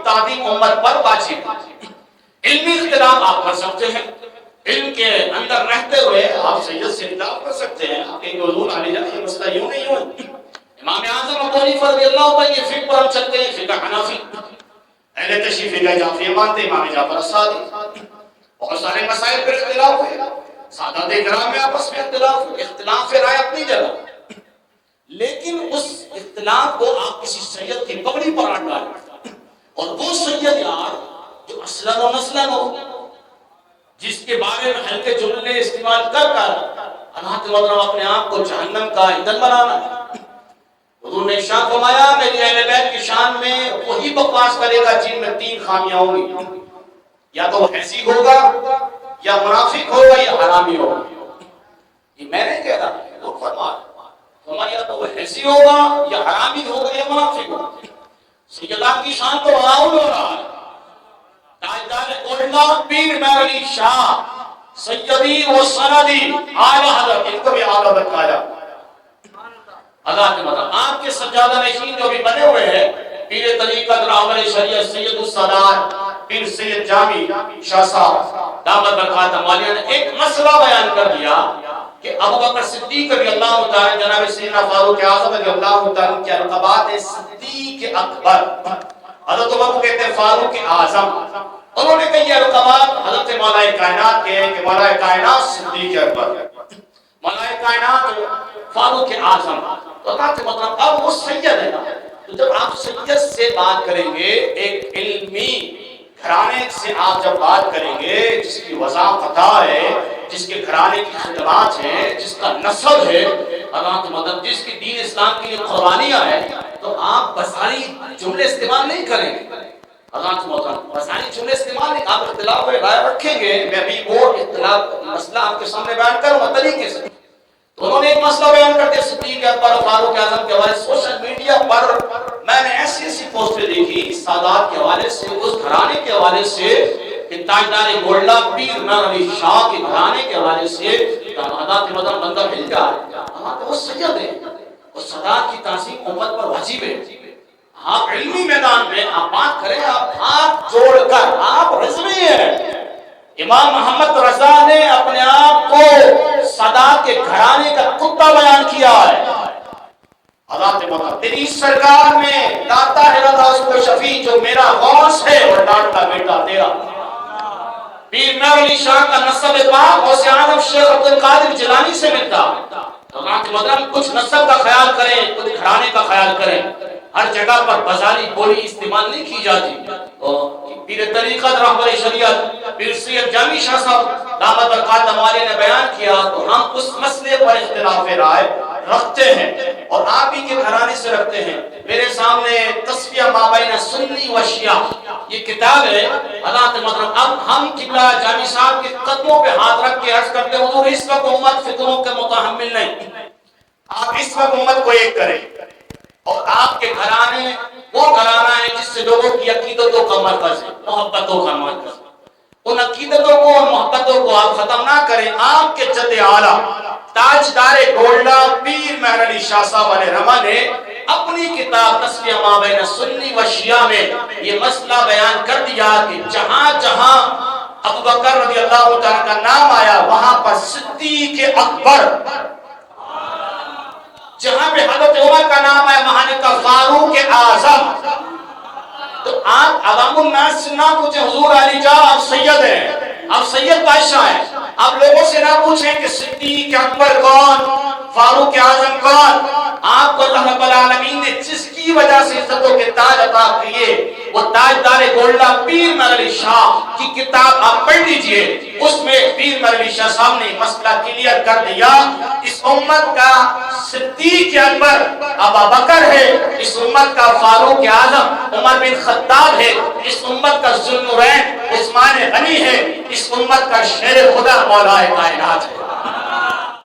تعظیم امت پر واجب ہے۔ علمی اختلاف آپ کر سکتے ہیں، علم کے اندر رہتے ہوئے آپ سید سے اختلاف کر سکتے ہیں، آپ کے حضور علی جان یہ مسئلہ یوں نہیں ہوا۔ امام اعظم ابو حنیفہ رضی اللہ عنہ یہ فقہ پر ہم چلتے ہیں، فقہ حنفی، اہل تشریع فقہ جعفری مانتے ہیں، امام جعفر الصادق، بہت سارے مسائل پر اختلاف ہوئے، سادات کرام میں آپس میں اختلاف ہوئے، اختلاف رائے اپنی جگہ، لیکن اس اختلاف کو آپ کسی سید کی پگڑی پر اڑ ڈالیں، اور وہ سید یار جو اصلاً و نسلاً ہو، جس کے بارے میں ہلکے جملے استعمال کر اللہ تعالیٰ اپنے آپ کو جہنم کا ایندھن بنانا ہے۔ حضور نے ارشاد فرمایا میری اہل بیت کی شان میں وہی بکواس کرے گا جن میں 3 خامیاں ہوں گی، یا تو وہ حیثی ہوگا، یا منافق ہوگا، یا حرامی ہوگا۔ یہ میں نہیں کہہ رہا، حضور فرمایا یا تو وہ حیثی ہوگا، یا حرامی ہوگا، یا منافق ہوگا۔ سیدات کی شان تو راؤل ہو رہا ہے، تاجدار گولڈا پیر مہر علی شاہ سیدی و سندی اعلی حضرت، ان کو بھی اعلی حضرت کہا جاتا ہے۔ اللہ کے مطلب آپ کے سجادہ نشین جو بھی بنے ہوئے ہیں، پیر طریقت راہبر شریعت سید السادات پیر سید جامی شاہ صاحب دامت برکاتہ عالیہ نے ایک مسئلہ بیان کر دیا کہ ابو بکر صدیق رضی اللہ تعالی جناب سیدنا فاروق اعظم رضی اللہ تعالی کے القابات صدیق اکبر، حضرت عمر کو کہتے ہیں فاروق اعظم، انہوں نے کہی القابات حضرت مولا کائنات کے ہیں کہ مولا کائنات صدیق اکبر، مولا کائنات فاروق اعظم، تو کہا کہ مطلب اب وہ سید ہے نا، تو جب آپ سید سے بات کریں گے، ایک علمی گھرانے سے آپ جب بات کریں گے جس کی وضاحت ہے، جس کے گھرانے کی خدمات ہیں، جس کا نسب ہے، اللہ کی مدد، جس کی دین اسلام کے لیے قربانیاں ہیں، تو آپ بساری جملے استعمال نہیں کریں گے۔ اللہ کی مدد بساری جملے استعمال نہیں، آپ اختلاف رائے رکھیں گے، میں بھی وہ اختلاف مسئلہ آپ کے سامنے بیان کروں گا طریقے سے۔ تو انہوں نے ایک مسئلہ بیان کرتے صدیق اکبر اور فاروق اعظم کے حوالے سے سوشل میڈیا پر میں نے ایسی پوسٹیں دیکھی سادات کے حوالے سے، اس گھرانے کے حوالے سے کہ تاجدار گولڈا پیر مہر علی شاہ کے گھرانے کے حوالے سے تعداد کے مدد بندہ مل جائے، وہ سید ہے، وہ سادات کی تعظیم امت پر واجب ہے۔ آپ علمی میدان میں آپ بات کریں، آپ ہاتھ جوڑ کر، آپ رضوی ہیں۔ امام محمد رضا نے اپنے آپ کو سادات کے گھرانے کا کتا بیان کیا ہے۔ اللہ تے مطلب تیری سرکار میں لاتا ہے رضا اس کو شفیع جو میرا غوث ہے اور ڈانٹا بیٹا تیرا۔ پیر مہر علی شاہ کا نسب پاک غوث اعظم شیخ عبدالقادر جیلانی سے ملتا۔ اللہ تے مطلب کچھ نسب کا خیال کریں، کچھ گھرانے کا خیال کریں، ہر جگہ پر بازاری بولی استعمال نہیں کی جاتی۔ پیر طریقت راہبر شریعت پیر سید جامی شاہ صاحب دامت برکاتہ عالیہ نے بیان کیا تو ہم اس مسئلے پر اختلاف رائے رکھتے ہیں اور آپ ہی کے گھرانے سے رکھتے ہیں۔ میرے سامنے تصفیہ مابین سنی و شیعہ یہ کتاب ہے۔ اللہ کے مطلب اب ہم قبلہ جامی صاحب کے قدموں پہ ہاتھ رکھ کے عرض کرتے ہیں حضور اس وقت امت فکروں کے متحمل نہیں، آپ اس وقت امت کو ایک کریں، اور آپ کے گھرانے وہ گھرانہ ہے جس سے لوگوں کی عقیدتوں کا مرکز ہے، محبتوں کا مرکز، ان عقیدتوں کو اور محبتوں کو آپ ختم نہ کریں۔ آپ کے جد اعلیٰ تاجدار گولڈا پیر مہر علی شاہ صاحب علیہ رحمہ نے اپنی کتاب تصفیہ مابین سنی و شیعہ میں یہ مسئلہ بیان کر دیا کہ جہاں جہاں ابو بکر رضی اللہ تعالیٰ کا نام آیا وہاں پر صدیق اکبر، جہاں پہ حضرت عمر کا نام ہے وہاں کا فاروق اعظم۔ تو آپ عوام الناس سے نہ پوچھیں حضور علی جا آپ سید ہیں، آپ سید بادشاہ ہیں، آپ لوگوں سے نہ پوچھیں کہ صدیق اکبر کون، فاروق اعظم کون۔ آپ کو اللہ رب العالمین نے جس کی وجہ سے عزتوں کے تاج عطا کیے وہ تاجدار گولڈا پیر مہر علی شاہ کی کتاب آپ پڑھ لیجئے، اس میں پیر مہر علی شاہ صاحب نے مسئلہ کلیئر کر دیا۔ اس امت کا صدیق اکبر ابو بکر ہے، اس امت کا فاروق اعظم عمر بن خطاب ہے، اس امت کا ذوالنورین عثمان غنی ہے، اس امت کا شیر خدا مولا کائنات ہے۔